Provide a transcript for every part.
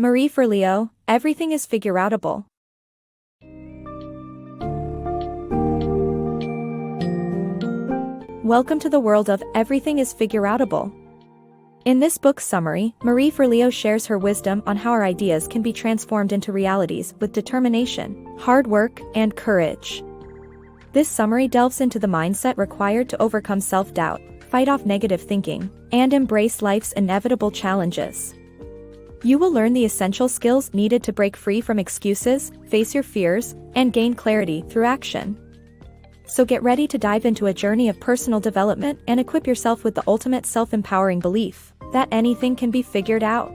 Marie Forleo, Everything is Figureoutable. Welcome to the world of Everything is Figureoutable. In this book's summary, Marie Forleo shares her wisdom on how our ideas can be transformed into realities with determination, hard work, and courage. This summary delves into the mindset required to overcome self-doubt, fight off negative thinking, and embrace life's inevitable challenges. You will learn the essential skills needed to break free from excuses, face your fears, and gain clarity through action. So get ready to dive into a journey of personal development and equip yourself with the ultimate self-empowering belief that anything can be figured out.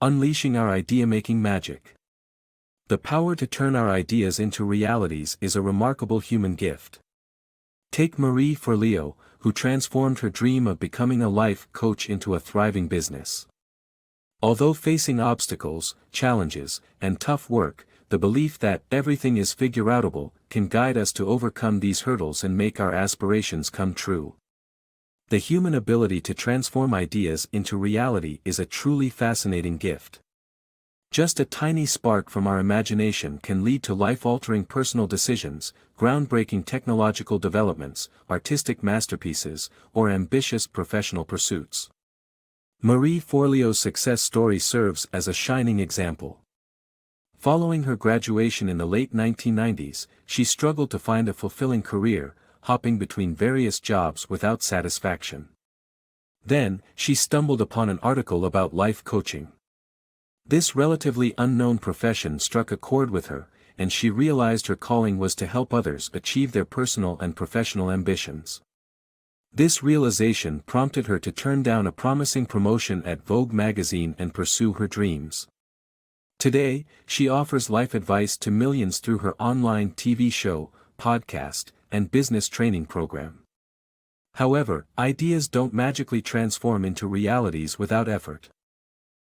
Unleashing our idea-making magic. The power to turn our ideas into realities is a remarkable human gift. Take Marie Forleo, who transformed her dream of becoming a life coach into a thriving business. Although facing obstacles, challenges, and tough work, the belief that everything is figureoutable can guide us to overcome these hurdles and make our aspirations come true. The human ability to transform ideas into reality is a truly fascinating gift. Just a tiny spark from our imagination can lead to life-altering personal decisions, groundbreaking technological developments, artistic masterpieces, or ambitious professional pursuits. Marie Forleo's success story serves as a shining example. Following her graduation in the late 1990s, she struggled to find a fulfilling career, hopping between various jobs without satisfaction. Then, she stumbled upon an article about life coaching. This relatively unknown profession struck a chord with her, and she realized her calling was to help others achieve their personal and professional ambitions. This realization prompted her to turn down a promising promotion at Vogue magazine and pursue her dreams. Today, she offers life advice to millions through her online TV show, podcast, and business training program. However, ideas don't magically transform into realities without effort.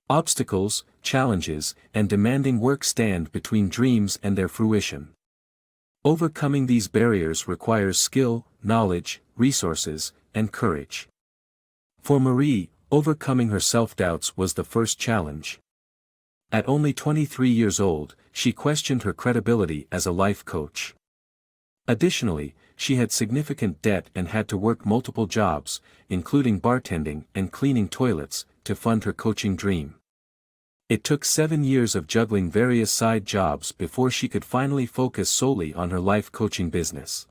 Obstacles, challenges, and demanding work stand between dreams and their fruition. Overcoming these barriers requires skill, knowledge, resources, and courage. For Marie, overcoming her self-doubts was the first challenge. At only 23 years old, she questioned her credibility as a life coach. Additionally, she had significant debt and had to work multiple jobs, including bartending and cleaning toilets, to fund her coaching dream. It took 7 years of juggling various side jobs before she could finally focus solely on her life coaching business.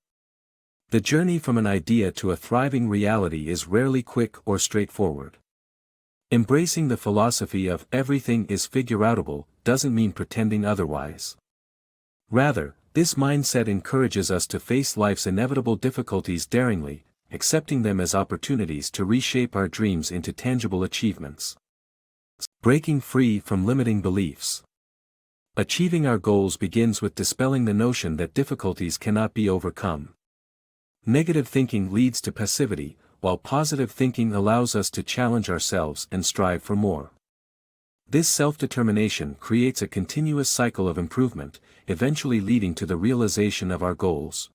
The journey from an idea to a thriving reality is rarely quick or straightforward. Embracing the philosophy of everything is figureoutable doesn't mean pretending otherwise. Rather, this mindset encourages us to face life's inevitable difficulties daringly, accepting them as opportunities to reshape our dreams into tangible achievements. Breaking free from limiting beliefs. Achieving our goals begins with dispelling the notion that difficulties cannot be overcome. Negative thinking leads to passivity, while positive thinking allows us to challenge ourselves and strive for more. This self-determination creates a continuous cycle of improvement, eventually leading to the realization of our goals.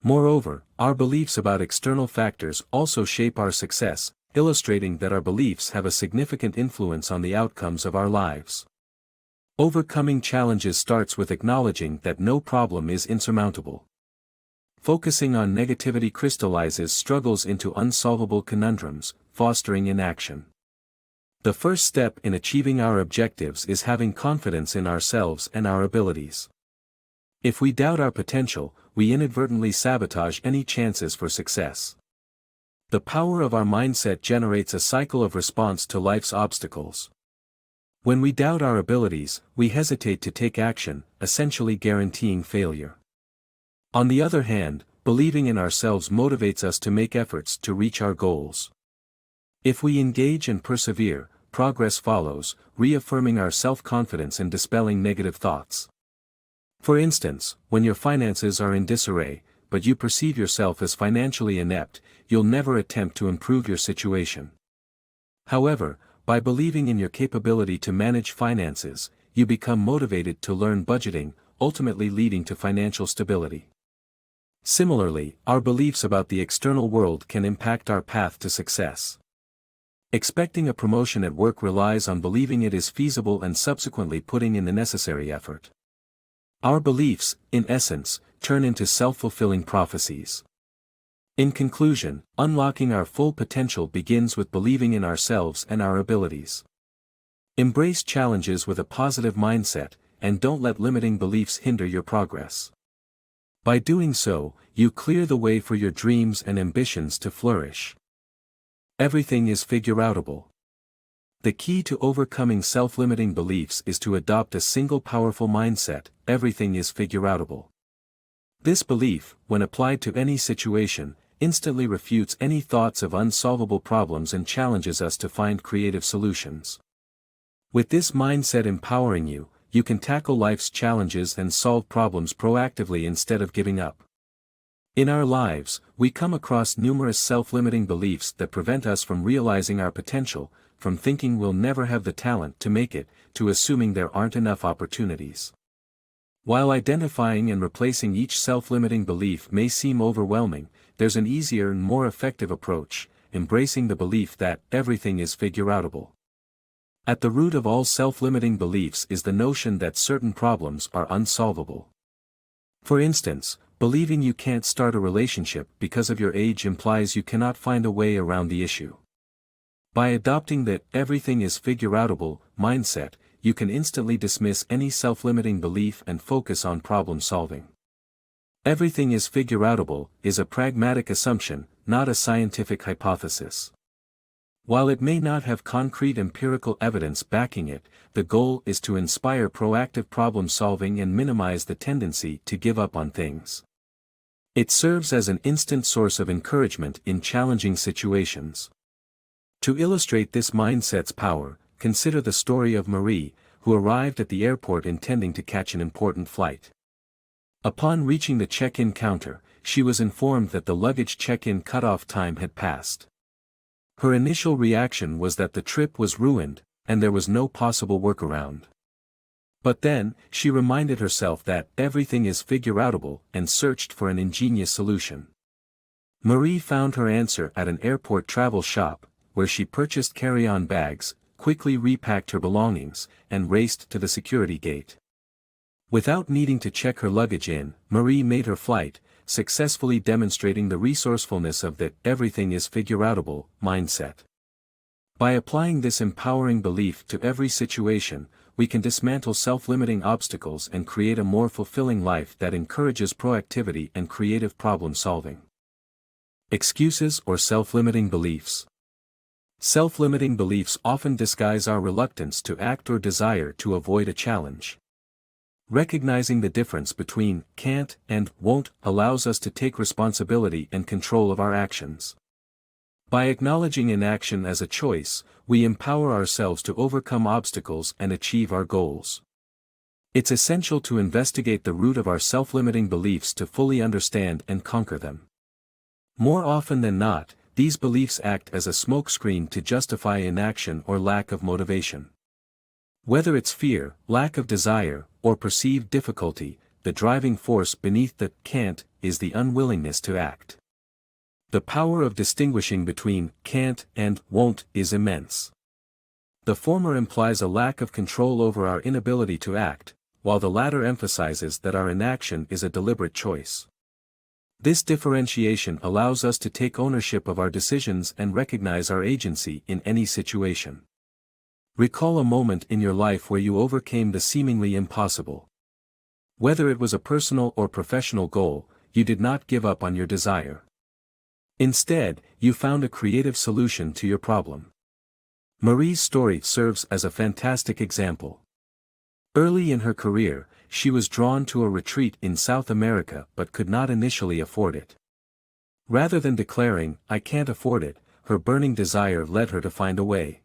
Moreover, our beliefs about external factors also shape our success, illustrating that our beliefs have a significant influence on the outcomes of our lives. Overcoming challenges starts with acknowledging that no problem is insurmountable. Focusing on negativity crystallizes struggles into unsolvable conundrums, fostering inaction. The first step in achieving our objectives is having confidence in ourselves and our abilities. If we doubt our potential, we inadvertently sabotage any chances for success. The power of our mindset generates a cycle of response to life's obstacles. When we doubt our abilities, we hesitate to take action, essentially guaranteeing failure. On the other hand, believing in ourselves motivates us to make efforts to reach our goals. If we engage and persevere, progress follows, reaffirming our self-confidence and dispelling negative thoughts. For instance, when your finances are in disarray, but you perceive yourself as financially inept, you'll never attempt to improve your situation. However, by believing in your capability to manage finances, you become motivated to learn budgeting, ultimately leading to financial stability. Similarly, our beliefs about the external world can impact our path to success. Expecting a promotion at work relies on believing it is feasible and subsequently putting in the necessary effort. Our beliefs, in essence, turn into self-fulfilling prophecies. In conclusion, unlocking our full potential begins with believing in ourselves and our abilities. Embrace challenges with a positive mindset, and don't let limiting beliefs hinder your progress. By doing so, you clear the way for your dreams and ambitions to flourish. Everything is figureoutable. The key to overcoming self-limiting beliefs is to adopt a single powerful mindset: everything is figureoutable. This belief, when applied to any situation, instantly refutes any thoughts of unsolvable problems and challenges us to find creative solutions. With this mindset empowering you, you can tackle life's challenges and solve problems proactively instead of giving up. In our lives, we come across numerous self-limiting beliefs that prevent us from realizing our potential, from thinking we'll never have the talent to make it, to assuming there aren't enough opportunities. While identifying and replacing each self-limiting belief may seem overwhelming, there's an easier and more effective approach: embracing the belief that everything is figureoutable. At the root of all self-limiting beliefs is the notion that certain problems are unsolvable. For instance, believing you can't start a relationship because of your age implies you cannot find a way around the issue. By adopting the "everything is figureoutable" mindset, you can instantly dismiss any self-limiting belief and focus on problem solving. Everything is figureoutable is a pragmatic assumption, not a scientific hypothesis. While it may not have concrete empirical evidence backing it, the goal is to inspire proactive problem solving and minimize the tendency to give up on things. It serves as an instant source of encouragement in challenging situations. To illustrate this mindset's power, consider the story of Marie, who arrived at the airport intending to catch an important flight. Upon reaching the check-in counter, she was informed that the luggage check-in cutoff time had passed. Her initial reaction was that the trip was ruined, and there was no possible workaround. But then, she reminded herself that everything is figureoutable and searched for an ingenious solution. Marie found her answer at an airport travel shop, where she purchased carry-on bags, quickly repacked her belongings, and raced to the security gate. Without needing to check her luggage in, Marie made her flight, successfully demonstrating the resourcefulness of the "everything is figureoutable" mindset. By applying this empowering belief to every situation, we can dismantle self-limiting obstacles and create a more fulfilling life that encourages proactivity and creative problem solving. Excuses or self-limiting beliefs. Self-limiting beliefs often disguise our reluctance to act or desire to avoid a challenge. Recognizing the difference between "can't" and "won't" allows us to take responsibility and control of our actions. By acknowledging inaction as a choice, we empower ourselves to overcome obstacles and achieve our goals. It's essential to investigate the root of our self-limiting beliefs to fully understand and conquer them. More often than not, these beliefs act as a smokescreen to justify inaction or lack of motivation. Whether it's fear, lack of desire, or perceived difficulty, the driving force beneath the "can't" is the unwillingness to act. The power of distinguishing between "can't" and "won't" is immense. The former implies a lack of control over our inability to act, while the latter emphasizes that our inaction is a deliberate choice. This differentiation allows us to take ownership of our decisions and recognize our agency in any situation. Recall a moment in your life where you overcame the seemingly impossible. Whether it was a personal or professional goal, you did not give up on your desire. Instead, you found a creative solution to your problem. Marie's story serves as a fantastic example. Early in her career, she was drawn to a retreat in South America but could not initially afford it. Rather than declaring, "I can't afford it," her burning desire led her to find a way.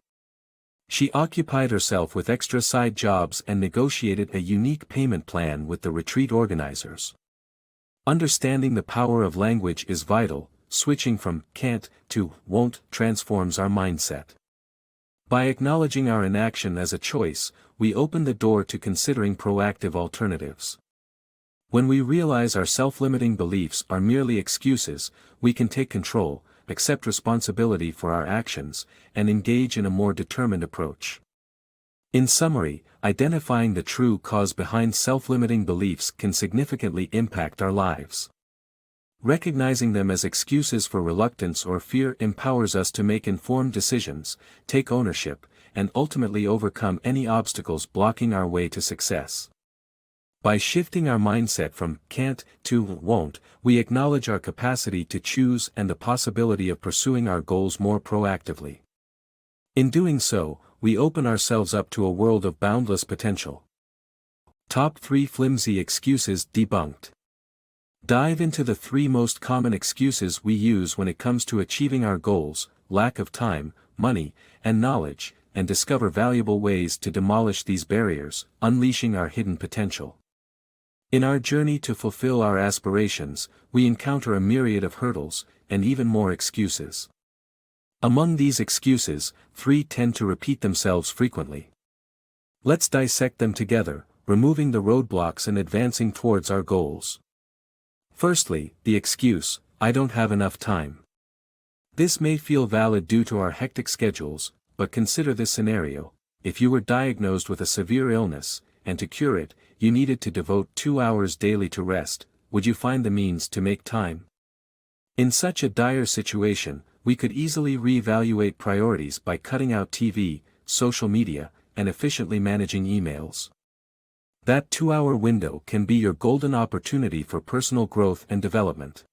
She occupied herself with extra side jobs and negotiated a unique payment plan with the retreat organizers. Understanding the power of language is vital. Switching from "can't" to "won't" transforms our mindset. By acknowledging our inaction as a choice, we open the door to considering proactive alternatives. When we realize our self-limiting beliefs are merely excuses, we can take control, accept responsibility for our actions, and engage in a more determined approach. In summary, identifying the true cause behind self-limiting beliefs can significantly impact our lives. Recognizing them as excuses for reluctance or fear empowers us to make informed decisions, take ownership, and ultimately overcome any obstacles blocking our way to success. By shifting our mindset from can't to won't, we acknowledge our capacity to choose and the possibility of pursuing our goals more proactively. In doing so, we open ourselves up to a world of boundless potential. Top 3 Flimsy Excuses Debunked. Dive into the 3 most common excuses we use when it comes to achieving our goals: lack of time, money, and knowledge, and discover valuable ways to demolish these barriers, unleashing our hidden potential. In our journey to fulfill our aspirations, we encounter a myriad of hurdles, and even more excuses. Among these excuses, 3 tend to repeat themselves frequently. Let's dissect them together, removing the roadblocks and advancing towards our goals. Firstly, the excuse, "I don't have enough time." This may feel valid due to our hectic schedules, but consider this scenario: if you were diagnosed with a severe illness, and to cure it, you needed to devote 2 hours daily to rest, would you find the means to make time? In such a dire situation, we could easily reevaluate priorities by cutting out TV, social media, and efficiently managing emails. That 2-hour window can be your golden opportunity for personal growth and development.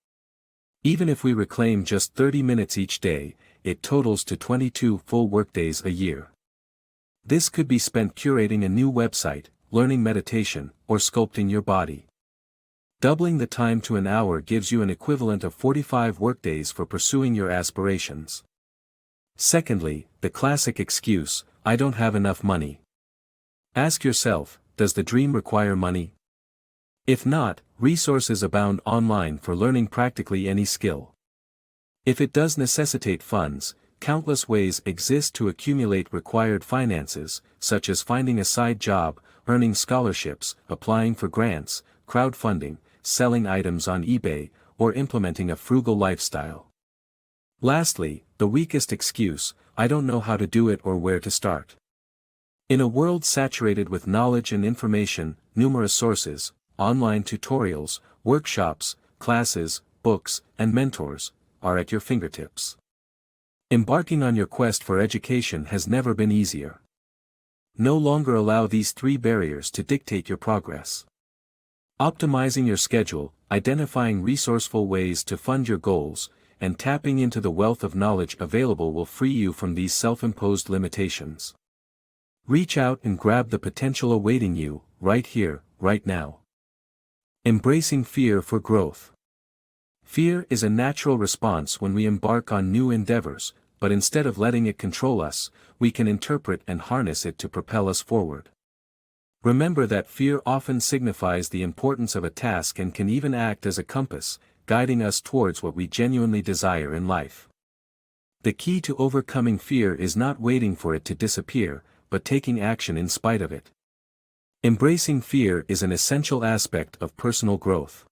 Even if we reclaim just 30 minutes each day, it totals to 22 full workdays a year. This could be spent curating a new website, learning meditation, or sculpting your body. Doubling the time to an hour gives you an equivalent of 45 workdays for pursuing your aspirations. Secondly, the classic excuse, "I don't have enough money." Ask yourself, does the dream require money? If not, resources abound online for learning practically any skill. If it does necessitate funds, countless ways exist to accumulate required finances, such as finding a side job, earning scholarships, applying for grants, crowdfunding, selling items on eBay, or implementing a frugal lifestyle. Lastly, the weakest excuse, "I don't know how to do it or where to start." In a world saturated with knowledge and information, numerous sources, online tutorials, workshops, classes, books, and mentors, are at your fingertips. Embarking on your quest for education has never been easier. No longer allow these 3 barriers to dictate your progress. Optimizing your schedule, identifying resourceful ways to fund your goals, and tapping into the wealth of knowledge available will free you from these self-imposed limitations. Reach out and grab the potential awaiting you, right here, right now. Embracing fear for growth. Fear is a natural response when we embark on new endeavors, but instead of letting it control us, we can interpret and harness it to propel us forward. Remember that fear often signifies the importance of a task and can even act as a compass, guiding us towards what we genuinely desire in life. The key to overcoming fear is not waiting for it to disappear, but taking action in spite of it. Embracing fear is an essential aspect of personal growth.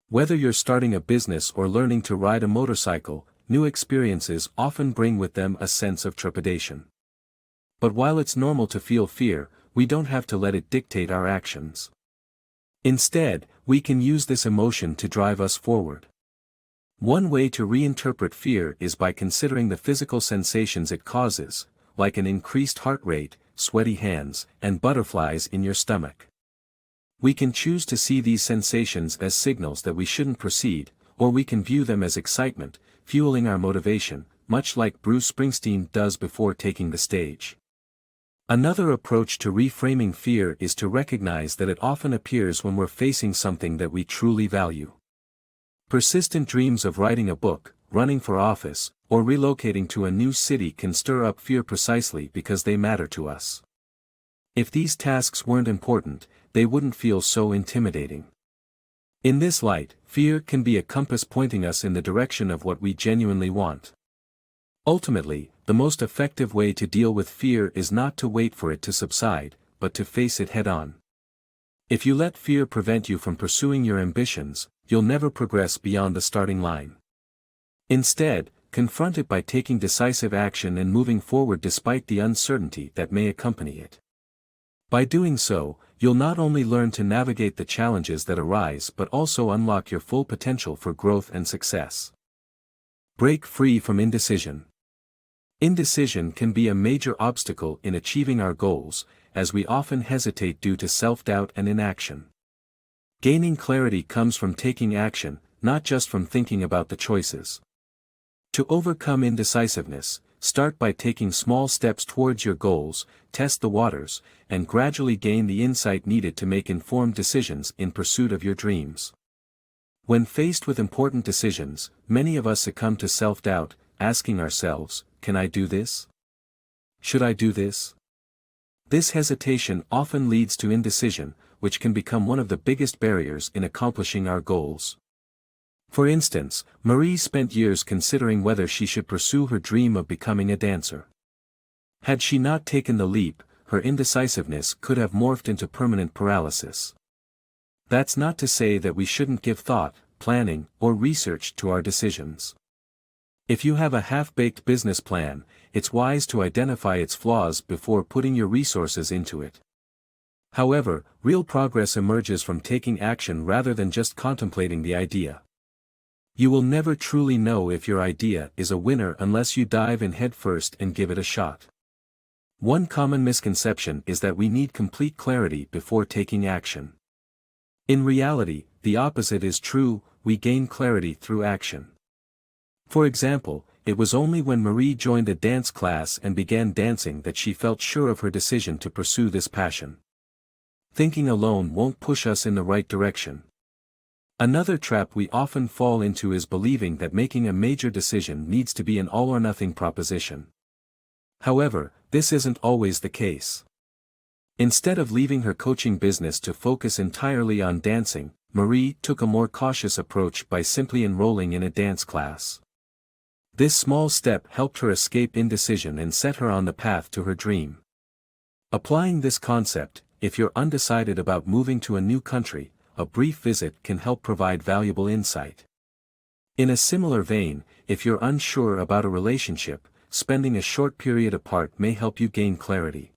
Whether you're starting a business or learning to ride a motorcycle, new experiences often bring with them a sense of trepidation. But while it's normal to feel fear, we don't have to let it dictate our actions. Instead, we can use this emotion to drive us forward. One way to reinterpret fear is by considering the physical sensations it causes, like an increased heart rate, sweaty hands, and butterflies in your stomach. We can choose to see these sensations as signals that we shouldn't proceed, or we can view them as excitement, fueling our motivation, much like Bruce Springsteen does before taking the stage. Another approach to reframing fear is to recognize that it often appears when we're facing something that we truly value. Persistent dreams of writing a book, running for office, or relocating to a new city can stir up fear precisely because they matter to us. If these tasks weren't important, they wouldn't feel so intimidating. In this light, fear can be a compass pointing us in the direction of what we genuinely want. Ultimately, the most effective way to deal with fear is not to wait for it to subside, but to face it head-on. If you let fear prevent you from pursuing your ambitions, you'll never progress beyond the starting line. Instead, confront it by taking decisive action and moving forward despite the uncertainty that may accompany it. By doing so, you'll not only learn to navigate the challenges that arise but also unlock your full potential for growth and success. Break free from indecision. Indecision can be a major obstacle in achieving our goals, as we often hesitate due to self-doubt and inaction. Gaining clarity comes from taking action, not just from thinking about the choices. To overcome indecisiveness, start by taking small steps towards your goals, test the waters, and gradually gain the insight needed to make informed decisions in pursuit of your dreams. When faced with important decisions, many of us succumb to self-doubt, asking ourselves, "Can I do this? Should I do this?" This hesitation often leads to indecision, which can become one of the biggest barriers in accomplishing our goals. For instance, Marie spent years considering whether she should pursue her dream of becoming a dancer. Had she not taken the leap, her indecisiveness could have morphed into permanent paralysis. That's not to say that we shouldn't give thought, planning, or research to our decisions. If you have a half-baked business plan, it's wise to identify its flaws before putting your resources into it. However, real progress emerges from taking action rather than just contemplating the idea. You will never truly know if your idea is a winner unless you dive in headfirst and give it a shot. One common misconception is that we need complete clarity before taking action. In reality, the opposite is true, we gain clarity through action. For example, it was only when Marie joined a dance class and began dancing that she felt sure of her decision to pursue this passion. Thinking alone won't push us in the right direction. Another trap we often fall into is believing that making a major decision needs to be an all-or-nothing proposition. However, this isn't always the case. Instead of leaving her coaching business to focus entirely on dancing, Marie took a more cautious approach by simply enrolling in a dance class. This small step helped her escape indecision and set her on the path to her dream. Applying this concept, if you're undecided about moving to a new country, a brief visit can help provide valuable insight. In a similar vein, if you're unsure about a relationship, spending a short period apart may help you gain clarity.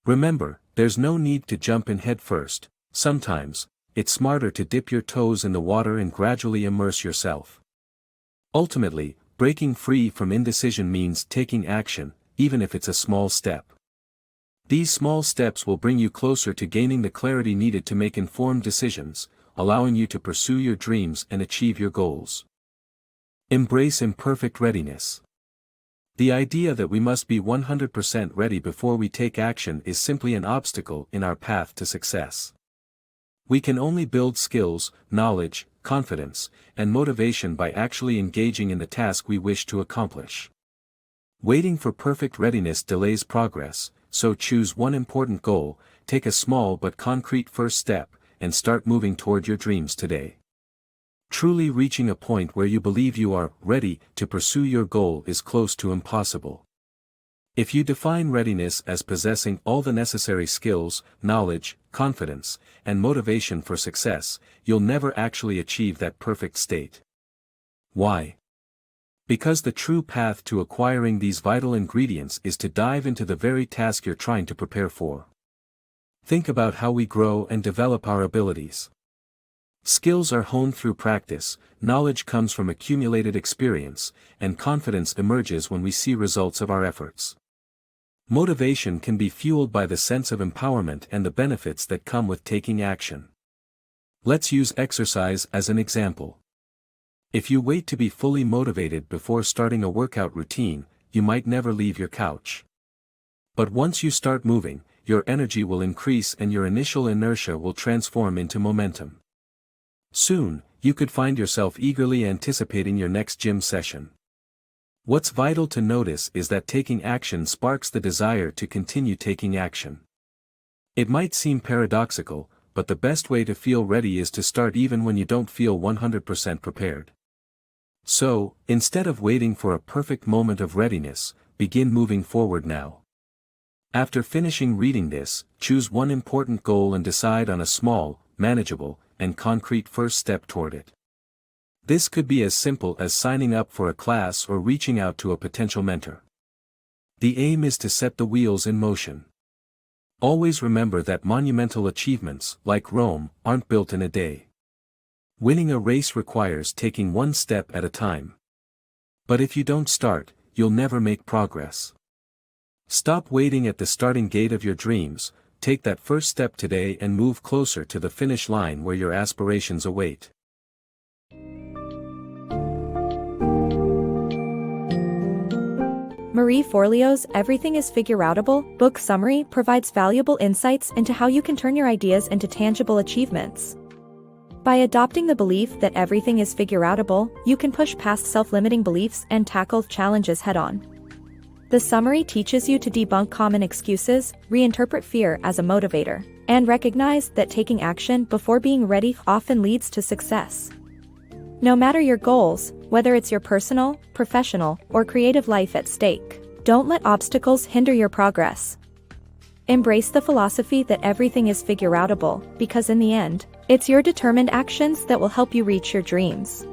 Remember, there's no need to jump in head first. Sometimes, it's smarter to dip your toes in the water and gradually immerse yourself. Ultimately, breaking free from indecision means taking action, even if it's a small step. These small steps will bring you closer to gaining the clarity needed to make informed decisions, allowing you to pursue your dreams and achieve your goals. Embrace imperfect readiness. The idea that we must be 100% ready before we take action is simply an obstacle in our path to success. We can only build skills, knowledge, confidence, and motivation by actually engaging in the task we wish to accomplish. Waiting for perfect readiness delays progress, so choose one important goal, take a small but concrete first step, and start moving toward your dreams today. Truly reaching a point where you believe you are ready to pursue your goal is close to impossible. If you define readiness as possessing all the necessary skills, knowledge, confidence, and motivation for success, you'll never actually achieve that perfect state. Why? Because the true path to acquiring these vital ingredients is to dive into the very task you're trying to prepare for. Think about how we grow and develop our abilities. Skills are honed through practice, knowledge comes from accumulated experience, and confidence emerges when we see results of our efforts. Motivation can be fueled by the sense of empowerment and the benefits that come with taking action. Let's use exercise as an example. If you wait to be fully motivated before starting a workout routine, you might never leave your couch. But once you start moving, your energy will increase and your initial inertia will transform into momentum. Soon, you could find yourself eagerly anticipating your next gym session. What's vital to notice is that taking action sparks the desire to continue taking action. It might seem paradoxical, but the best way to feel ready is to start even when you don't feel 100% prepared. So, instead of waiting for a perfect moment of readiness, begin moving forward now. After finishing reading this, choose one important goal and decide on a small, manageable, and concrete first step toward it. This could be as simple as signing up for a class or reaching out to a potential mentor. The aim is to set the wheels in motion. Always remember that monumental achievements, like Rome, aren't built in a day. Winning a race requires taking one step at a time. But if you don't start, you'll never make progress. Stop waiting at the starting gate of your dreams, take that first step today and move closer to the finish line where your aspirations await. Marie Forleo's Everything is Figureoutable book summary provides valuable insights into how you can turn your ideas into tangible achievements. By adopting the belief that everything is figureoutable, you can push past self-limiting beliefs and tackle challenges head-on. The summary teaches you to debunk common excuses, reinterpret fear as a motivator, and recognize that taking action before being ready often leads to success. No matter your goals, whether it's your personal, professional, or creative life at stake, don't let obstacles hinder your progress. Embrace the philosophy that everything is figureoutable, because in the end, it's your determined actions that will help you reach your dreams.